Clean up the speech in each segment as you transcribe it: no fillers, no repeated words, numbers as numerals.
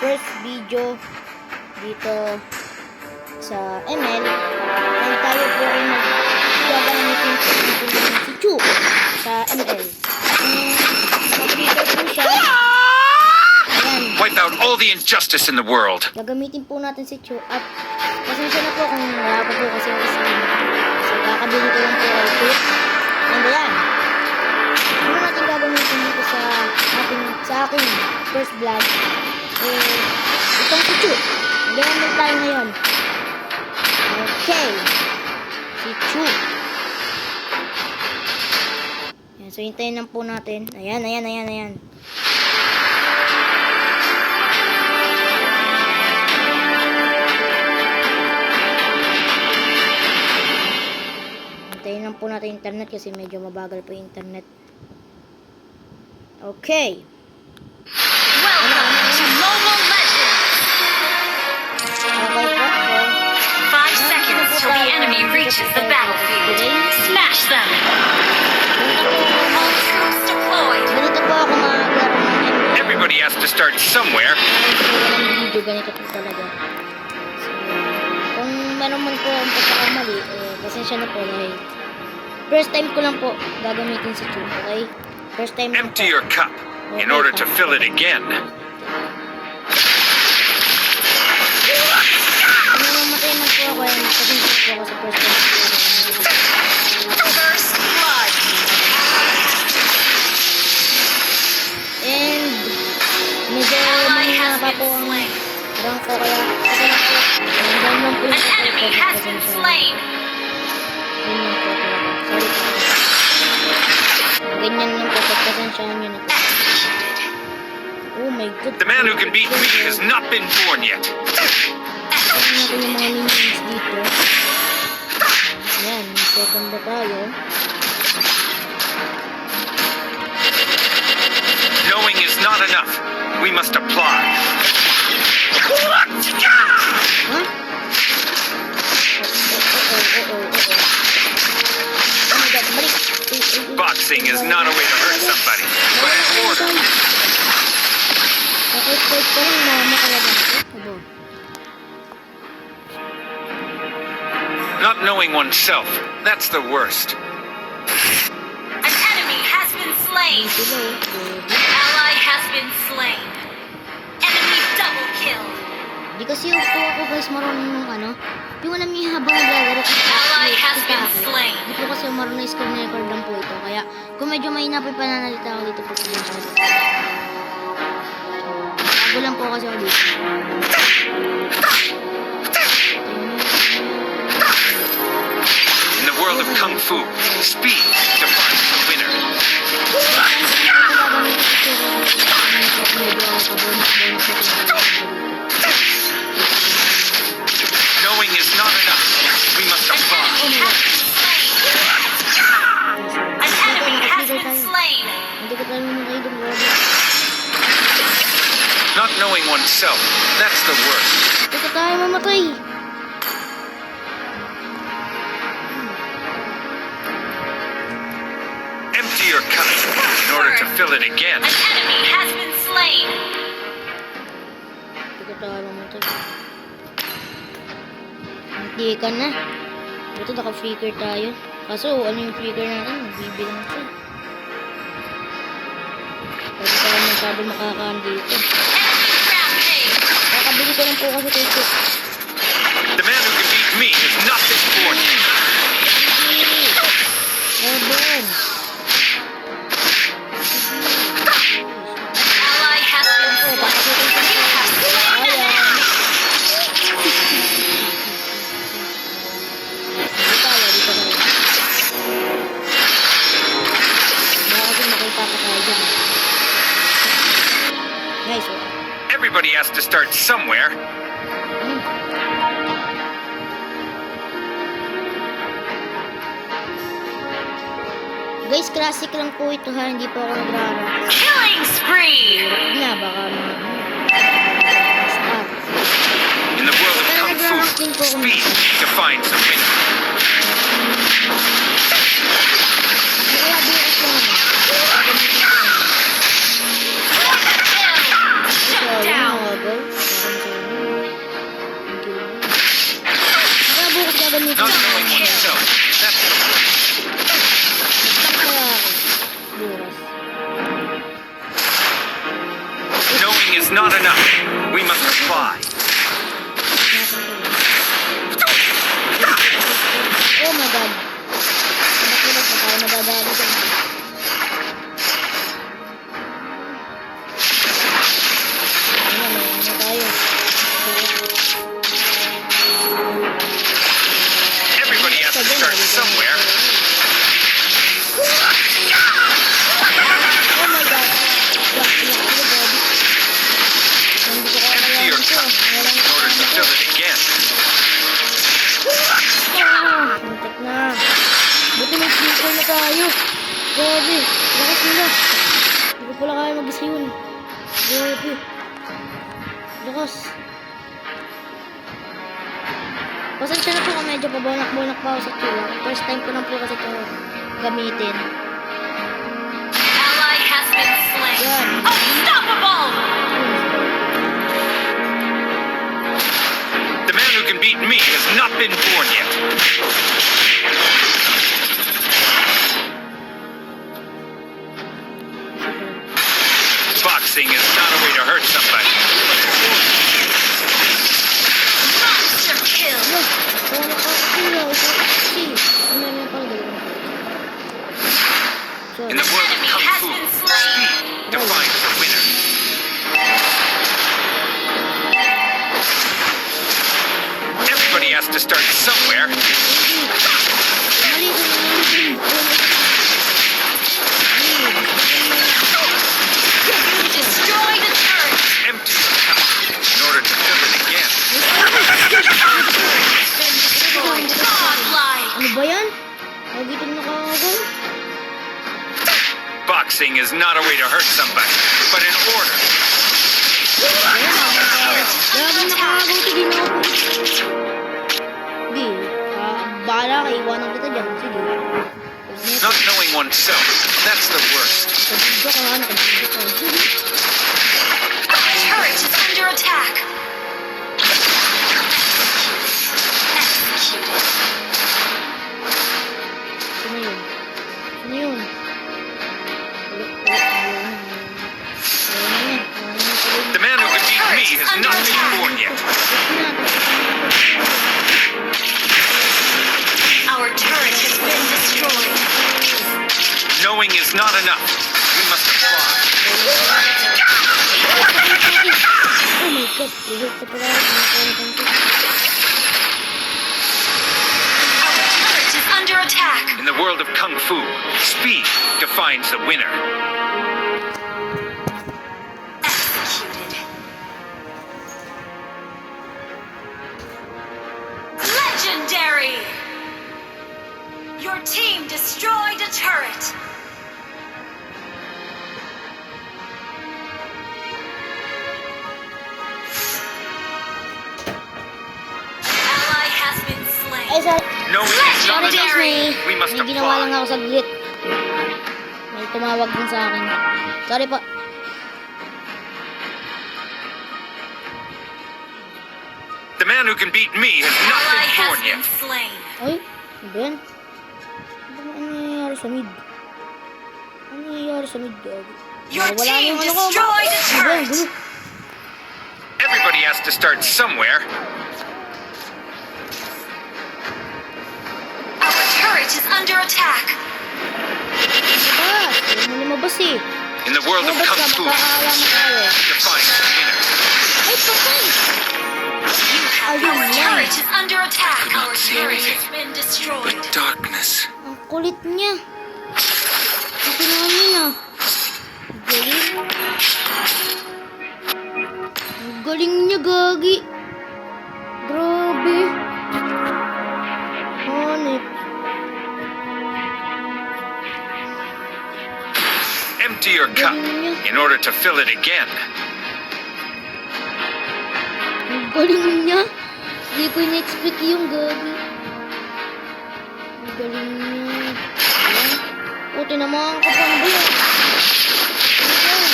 first video dito sa ML. And tayo po ay magagamitin si Chu sa ML. Mag-reader po siya. Ayan. Wipe out all the injustice in the world. Gagamitin po natin si Chu. At pasensya na po kung wala ko po kasi yung screen. So, kakabili ko lang po ay Chu. And ayan. Ano natin gagamitin dito sa aking first vlog? Itong si Chu. Gamit tayo ngayon. Okay. Si Chu. Ayan, so hintayin lang po natin. Ayan. Hintayin lang po natin internet kasi medyo mabagal po yung internet. Okay. Welcome to Mobile Legends! Okay po. So, 5 seconds till the enemy reaches the battlefield. Smash them! All troops deployed! ganito po ako maglaro ng ML. Everybody has to start somewhere. Walang video, ganito po talaga. So, kung meron man po ang pagkakamali, pasensya na po dahil first time ko lang po gagamitin si Chu, okay? First time lang Empty po. your cup in order to fill it again. Kung namamatay man po ako, pasensya po ako sa first time ko gagamitin. First blood! And medyo mahina pa po ang rank ko kaya hanggang lang po An yung enemy has been slain! ganyan po talaga. Sorry po. Ganyan lang po. Pagpasensyahan nyo na po. Oh my god. The man who can beat me has not been born yet. Ano natin yung mga minions dito. Ayan. May second ba tayo? Knowing is not enough. We must apply. Ha? Oh my god. Balik. Boxing is not a way to hurt somebody, but an order. Nakit-fight ko lang na makalaban ko. Abo. Not knowing oneself, that's the worst. An enemy has been slain! Sila eh. Ally has been slain! Enemy double kill! Di kasi yung po ako guys marunong nung ano. Yung alam niyo habang naglalaro ko Ally has been slain! Di po kasi marunong screen record lang po ito. Kaya kung medyo mahina po yung pananalita ako dito po sa bago lang po kasi ako dito. In the world of Kung Fu, speed defines the winner. Knowing is not enough. We must An apply. enemy has been slain! An enemy has been slain! Hindi ko tayo mamatay doon. Grabe. Not knowing oneself, that's the worst. Hindi ko tayo mamatay. Empty your cup in order to fill it again. An enemy has been slain! Hindi ko tayo mamatay. Hindi ka na. Ito naka-flicker tayo. Kaso ano yung flicker natin? Bibilang ito. Pwede tayo masyado makakaan dito. Enemy rampage! Kakabili ko lang po kasi kay Chu. The man who can beat me has not been born yet. Heaven! Ally has been slain! You have slain an enemy! Dito tayo. Baka kasi makita pa tayo dyan. Nice one. Everybody has to start somewhere. Guys, classic lang po ito ha. Hindi po ako nagrarap. Killing spree! Hirap na, baka stop. In the world of Kung Fu, speed defines the winner. Kaya bilis lang. Shut down! Ito, gagamitin Not ko. knowing oneself, that's the worst. Kaya ako. Buras. Knowing is not enough. We must apply. Oh my god. Nakulog na tayo nadadali dyan. Ano, may ano tayo. Everybody has to start somewhere. Oh my god. Nakulog, Bobby. Hindi ko kaya Empty your yan ito. cup Walang in order to fill it again. Muntik na. Buti may speaker na tayo. Grabe. Lakas nila. Hindi ko pala kaya mag-isa yun. Grabe. Lakas. Pasensya na po kung medyo pabonak-bonak pa ako sa tuwa. First time ko lang po kasi ito gamitin. Ally has been slain. Yan. Unstoppable! The man who can beat me has not been born yet. Boxing is not a way to hurt somebody. Monster kill! Ano? Pabonak pa ako tuwa. Ano meron pang gawin? Sorry. In the world of Enemy Kung has Fu, been slain. speed defines the winner. Everybody has to start somewhere. Destroy the turret! Empty your cup in order to fill it again. Destroyed. Godlike! Ano ba yan? Nagitin na kagad? Boxing is not a way to hurt somebody, but in order. Grabe nakakagaw ito din ako. Sige. Bahala ka, iwanan kita dyan. Sige. Not knowing oneself, that's the worst. Nakabidyo ka nga, nakabidyo ka. Our turret is under attack! Executed. Sino yun? Sino yun? The man who can beat me has not been born yet. Our turret has been destroyed. Knowing is not enough. We must apply. Oh my god, ihit na pala. Our turret is under attack. In the world of Kung Fu, speed defines the winner. Executed. Legendary! Your team destroyed a turret. Ally has been slain. Ay, sorry. Knowing is not Sorry, guys, enough. We must may ginawa lang apply. ako saglit. May tumawag din sa akin. Sorry po. The man who can beat me has not Ally been has born been yet. slain. Ay, ano yan? Ano nangyayari sa mid? Ano nangyayari sa mid? Your Wala team yung ano ko. destroyed a Ano ba yan? turret. Gulo. Everybody has to start somewhere. Our turret is under attack. Labas! Huwag mo lumabas eh. In the world of Lumabas Kung ka, Fu, magkakaawa mo tayo. speed defines the winner. Ay, patay! Ayun Our lang. turret is under attack. Could not Our see turret anything. has been destroyed. Darkness. Ang kulit niya. Ito namin ah. Galing. Ang galing niya, gagi. Grabe. Hanip. Empty your cup in order to fill it again. Ang galing niya. Hindi ko in-expect yung gagi. Ang galing niya. Ayan. O, tinamaan ka pa. Ano ba yan? Ano ba yan?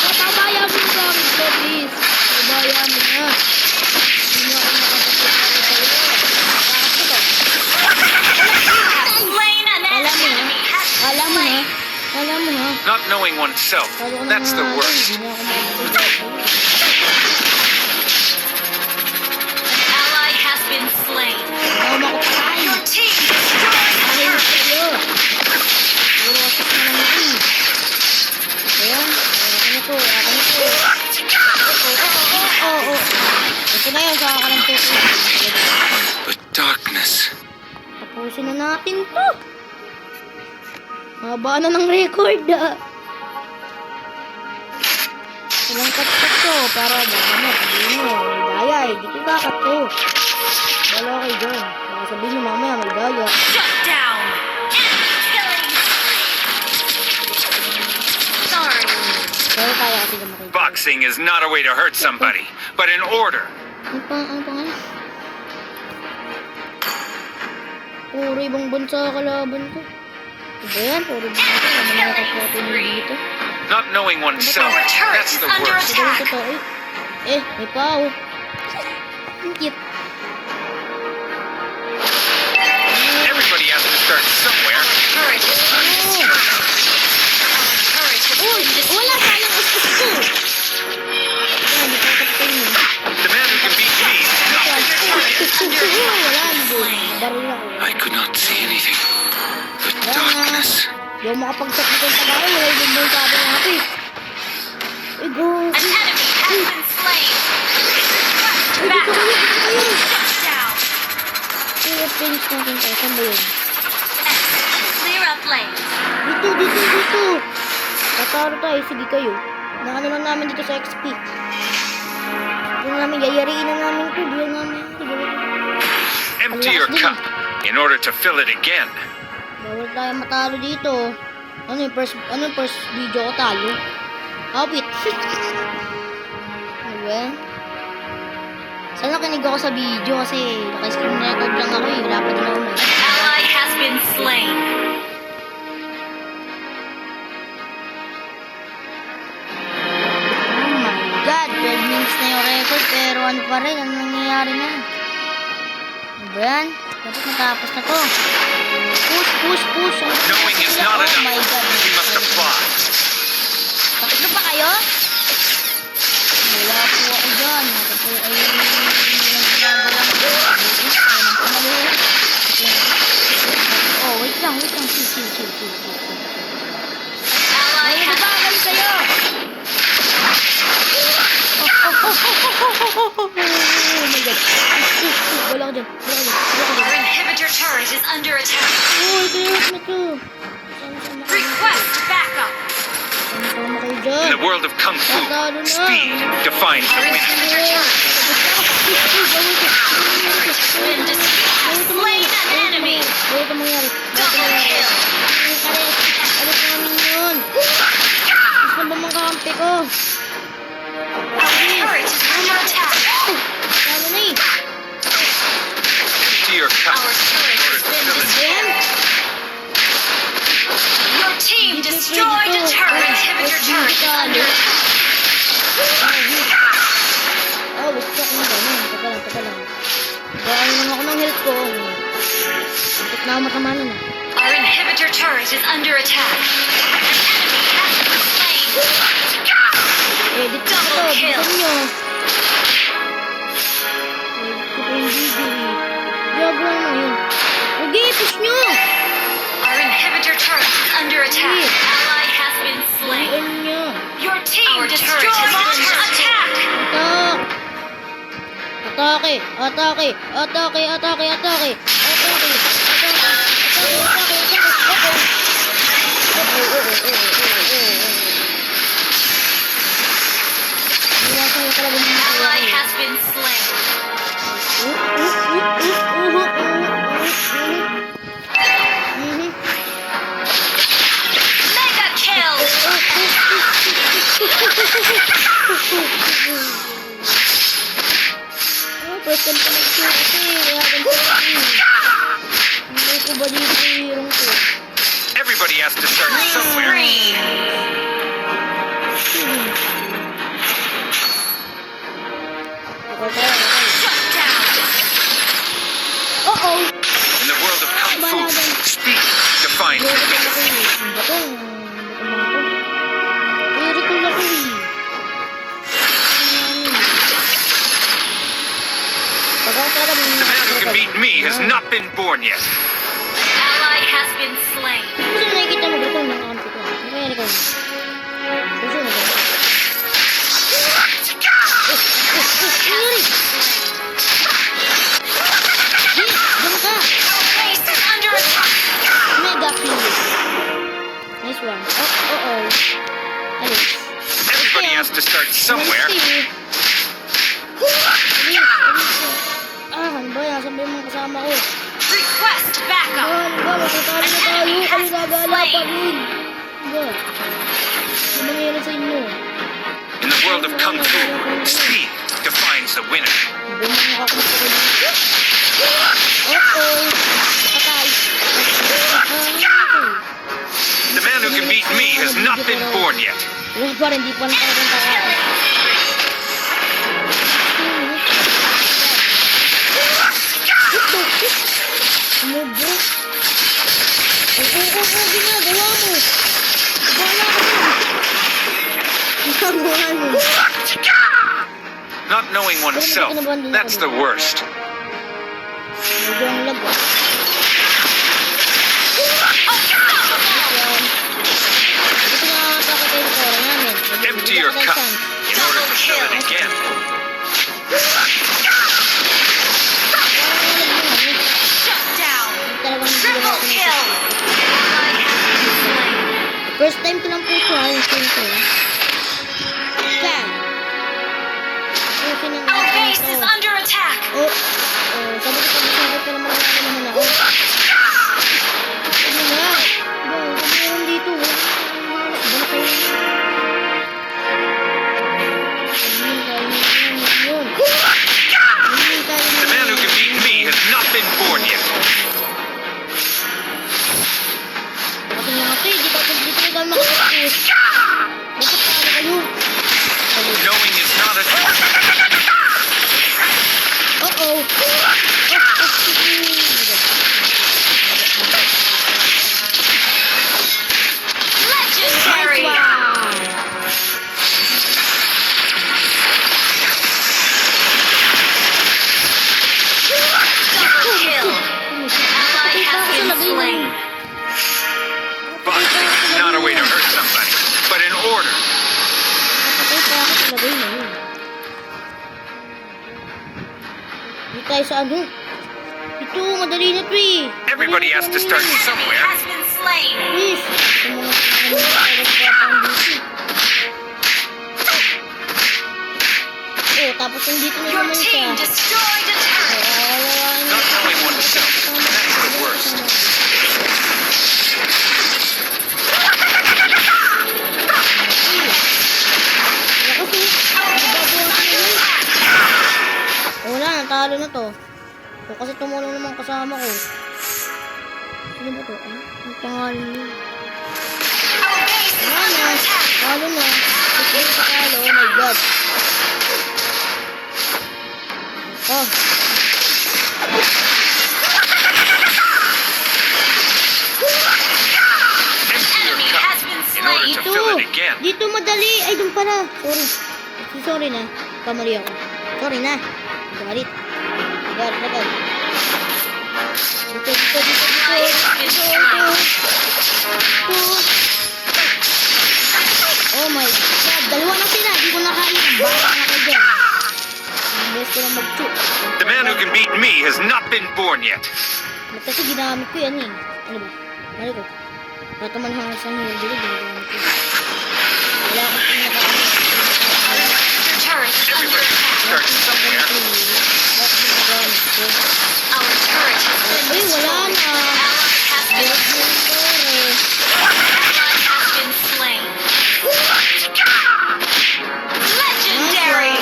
Patabaya mo yung gamit ko, please. Patabaya mo na. Hindi na ako nakapagpapala sa'yo. knowing oneself, Talo ko na that's the nga, worst. Hindi na ako makapagsalita. Ally has been slain. Ako makapagsalita. Your team destroyed the Ayun turret. sa'yo. Puro asas na naman ito. Ayan. Akin na to. Akin na to. Oo. Ito na yun. Saka ka ng tuko. But darkness. Tapusin na natin to. Haba na ng record ah. Ilang cut to para mamaya sabihin mo may daya eh. Di ko kakat to. Wala kayo dyan. Baka sabihin mo mamaya may daya. Shut down. Enemy killing. Sorry. Pero kaya kasi na makikita. Boxing is not a way to hurt somebody, but in order. Ano pangalan? Puro ibang bansa kalaban ko. Diba yan? Puro ibang bansa. Naman nakakapote nyo dito. Not knowing oneself, that's the worst. Siguro ko to. May pao. Ang cute. Everybody has to start somewhere. Turret is undestroyed. Our turret has Uy! been destroyed. Wala tayong ustos ko! Ayan, di ko kapatay mo. The man who can beat me is nothing for you. Wala, hindi. Baril ako. I could not see anything but darkness. Di ako makapag-check nito yung tabaho. Wala yung bang sabi ng ate. Uy, go! An enemy has been slain. Uy, Back. dito kayo! Dito kayo! Shut down. Uy, finish natin to. Saan ba yun? Clear up lanes. Dito! Tataro tayo. Sige kayo. Nakano lang namin dito sa XP. Yung namin, yayariin na namin ito. Di yan namin. Empty your cup in order to fill it again. Bawal tayo matalo dito. Ano yung first video ko talo? Awit. Diba? Sana kinig ako sa video kasi naka-screen record lang ako eh. Wala pa din ako may. Ally has been slain. Oh my God! 12 minutes na yung record pero ano pa rin? Ano nangyayari na? Diba yan? Dapat matapos na to. Push! Knowing is not Oh my enough. God! We must apply. Takot pa kayo? Wala po ako dyan. Ako po ay nagagalang ko. Oh, wait lang. Chill. Ally Ay, has nabagal kayo! Oh my God. Wala ko dyan. Our inhibitor turret is under attack. Uy, kayot na to. Sama kayo. Request backup. Sama kayo In dyan. the world of Kung Fu, Tatalo na. speed defines the Our winner. inhibitor turret been destroyed. Has slain an enemy. Ba't ito mangyari? Double kill. Ano pa naman yun? Gusto ba makakampi ko? Our turret is under attack. Talo na eh. Empty your cup Our turret in order has to been fill it again. destroyed. Your team destroyed a turret. Inhibitor turret is under attack. Oh, gusto ko na ganun. Teka lang. Baka naman ako ng health ko. Bakit na ako matamanan ah? Our inhibitor turret is under attack. An enemy has been slain. Edit ko to. Double kill. Bilisan nyo. Edit ko pa yung video eh. Gagawa naman yun. Okay, push nyo! Our inhibitor turret is under attack. Ally has been slain. Bilisan nyo. Your team destroyed launch attack. Atake! Ally has been slain. Mega kill. First time pa nagsuot eh. Kaya ganun. Hindi ko ba dito yung hirong ko? Everybody has to start somewhere. Spree. Okay. Shut down. Uh-oh! In the world of Kung Fu, speed defines the winner. Ang bato. Ang bato mga to. talaga yung The man who can beat me has not been born yet. Ally has been slain. Gusto mo nakikita mo, Grapple, mga kampi ko. Ano kaya ikaw? Gusto mo ba? Ayun! Diyan ka! Our base is under attack. Mega kill. Nice one. Oh. Alis. Everybody has to start somewhere. Alis. Ano ba yan? Sabi mo kasama ko. Request backup. Matatalo na tayo. Kami gagala pa rin. Diba? Ano nangyayari sa inyo? In the world of Kung Fu, speed defines the winner. Bumang ako sa kanila. Uh-oh. Patay. The man who can beat me has not been born yet. Wala pa rin, di pa talagang takatan. Ano bro? Ginagawa mo. Bala ka ginagawa mo. Not knowing oneself, that's the worst. Medyo ang lag. Ito na nakakatay na kaya namin. Empty your cup in order to fill it again. Shut down. Talagang Triple kill. Ally has been slain. first time ko lang po ito ha, yung film ko. Yan. Our base is under attack. Sabi ko pa naman ako. Ano nga? Ba, meron dito. Wala kayo. The man who can beat me has not been born yet. Kasi mga to, di talaga makapagpus. Bakit paano kayo? Knowing is not a Uh-oh. Legendary. Double kill. Ally has been slain. boxing is not a way to hurt somebody, but in order. Napatay pa ako sa lagay na yun. Dito tayo sa ano? Ito, madali na to eh. Everybody has to start Enemy somewhere. has been slain. Please. Yung mga talagang dito. Oh, tapos yung dito na Your naman team siya. destroyed a turret. Not knowing oneself, that's the worst. Wala, natalo na to. So, kasi tumulong naman kasama ko. Sino ba to? Ang pangalan niya? Our base is under attack. Talo na. Kasi yung talo, oh my god. Oh. Empty your Enemy cup has been in order slain. to fill it again. Dito madali. Ay, doon pala. Sorry. Sorry na. Kamali ako. Sorry na. Galit. Agad. Dito. Ally has been slain. Oh my god. Dalawa na sila. Di ko nakain. Baka na kayo dyan. Ang best ko lang mag-shoot. The man who can beat me has not been born yet. Kasi ginamit ko yan eh. Ano ba? Ano ko? Pataman hanggang sa nyo. Dito ginamit ko. Wala akong pinakaano. Your turret is under Everybody attack. start somewhere. Our turret has been Uy, wala destroyed. na. Ally has been Ally has been slain. Legendary.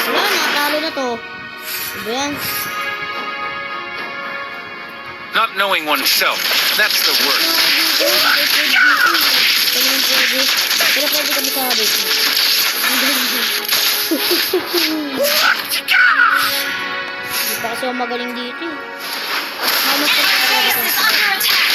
Wala na, talo na to. Diba yan? Not knowing oneself, that's the worst. Pero pwede kami sa habit. Hindi pa kasi ako magaling dito eh. Mamas pa Enemy talaga base ko. is under attack.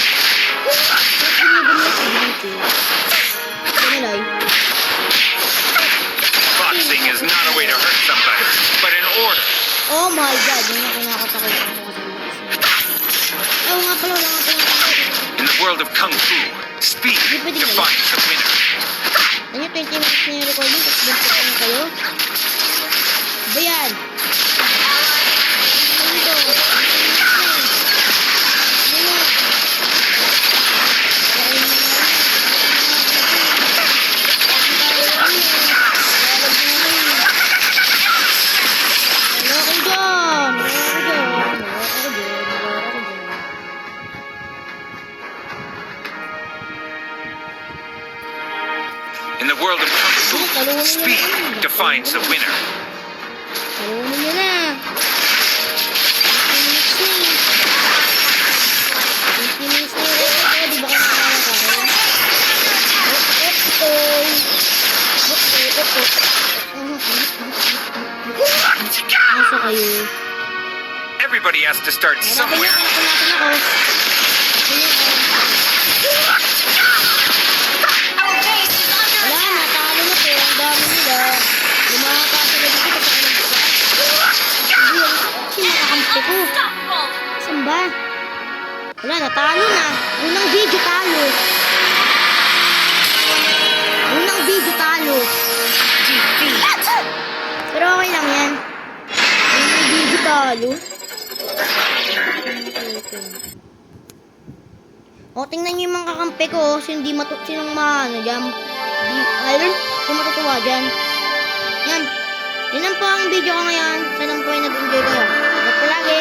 Boxing is not a way to hurt somebody, but in order. Oh my god, yun yung kinakatakot ko kasi lakas niya. Oo nga pala, wala nga pala. In the world of Kung Fu, speed defines the winner. Ano 20 minutes na yung recording, tapos ganito ko na kayo. Ba yan? Ano ito? In the world of Kung Fu, speed defines the winner. Talunin nyo na. 20 minutes na yung record. Di ba ka nakakakaroon? Nasa kayo? Everybody has to start somewhere. Natin ako. Our base is under Wala, attack. natalo na po. Ang dami nila. Lumakakasa na dito kasi ano ba? Hindi, nakakampi ko. Unstoppable. Saan ba? Wala, natalo na. Unang video talo. Unang video talo. Defeat. Pero okay lang yan. Unang video talo. O, tingnan nyo yung mga kakampi ko. Sinong maano dyan. Ayun, sino matutuwa dyan. Yan. Yan lang po ang video ko ngayon. Sana po ay nag-enjoy kayo. At palagi.